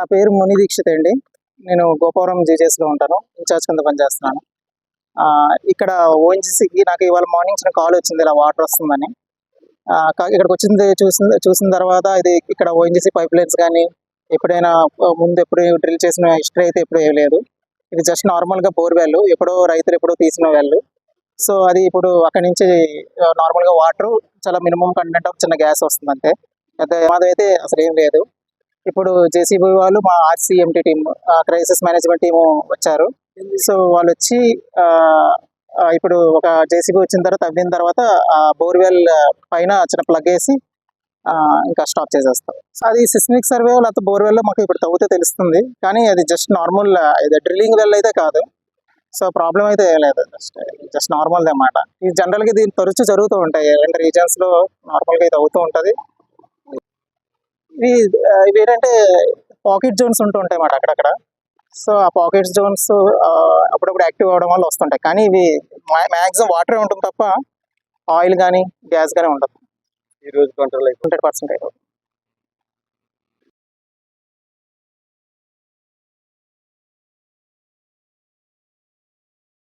నా పేరు ముని దీక్షిత్ అండి. నేను గోపవరం జీజేస్లో ఉంటాను. ఇన్ఛార్జ్ కింద పనిచేస్తున్నాను. ఇక్కడ ఓఎన్జీసీకి నాకు ఇవాళ మార్నింగ్ చిన్న కాల్ వచ్చింది, ఇలా వాటర్ వస్తుందని. ఇక్కడికి వచ్చింది చూసిన తర్వాత ఇది ఇక్కడ ఓఎన్జీసీ పైప్ లైన్స్ కానీ ఎప్పుడైనా ముందు ఎప్పుడు డ్రిల్ చేసిన హిస్టరీ అయితే ఎప్పుడు వేయలేదు. ఇది జస్ట్ నార్మల్గా బోర్వెల్, ఎప్పుడో రైతులు ఎప్పుడో తీసిన వెల్. సో అది ఇప్పుడు అక్కడి నుంచి నార్మల్గా వాటర్ చాలా మినిమం కంటెంట్ ఆఫ్ చిన్న గ్యాస్ వస్తుంది అంతే. మాదైతే అసలు ఏం లేదు. ఇప్పుడు జేసీబీ వాళ్ళు మా ఆర్సీఎంటీ టీమ్, క్రైసిస్ మేనేజ్మెంట్ టీము వచ్చారు. సో వాళ్ళు వచ్చి ఇప్పుడు ఒక జేసీబీ వచ్చిన తర్వాత తవ్విన తర్వాత బోర్వెల్ పైన చిన్న ప్లగ్ వేసి ఇంకా స్టాప్ చేసేస్తాం. అది సిస్మిక్ సర్వే లేకపోతే బోర్వెల్లో మాకు ఇప్పుడు తవ్వుతే తెలుస్తుంది, కానీ అది జస్ట్ నార్మల్ ఇది డ్రిల్లింగ్ వెల్ అయితే కాదు. సో ప్రాబ్లం అయితే ఏం లేదు, జస్ట్ నార్మల్ అన్నమాట. ఇది జనరల్గా ఇది తరచు జరుగుతూ ఉంటాయి, రెండు రీజన్స్లో నార్మల్గా ఇది అవుతూ ఉంటుంది. ఇవి ఏంటంటే పాకెట్ జోన్స్ ఉంటూ ఉంటాయి అన్నమాట అక్కడక్కడ. సో ఆ పాకెట్ జోన్స్ అప్పుడప్పుడు యాక్టివ్ అవ్వడం వల్ల వస్తుంటాయి, కానీ ఇవి మ్యాక్సిమం వాటరే ఉంటుంది తప్ప ఆయిల్ కానీ గ్యాస్ కానీ ఉండదు. ఈ రోజు కంట్రోల్ 100%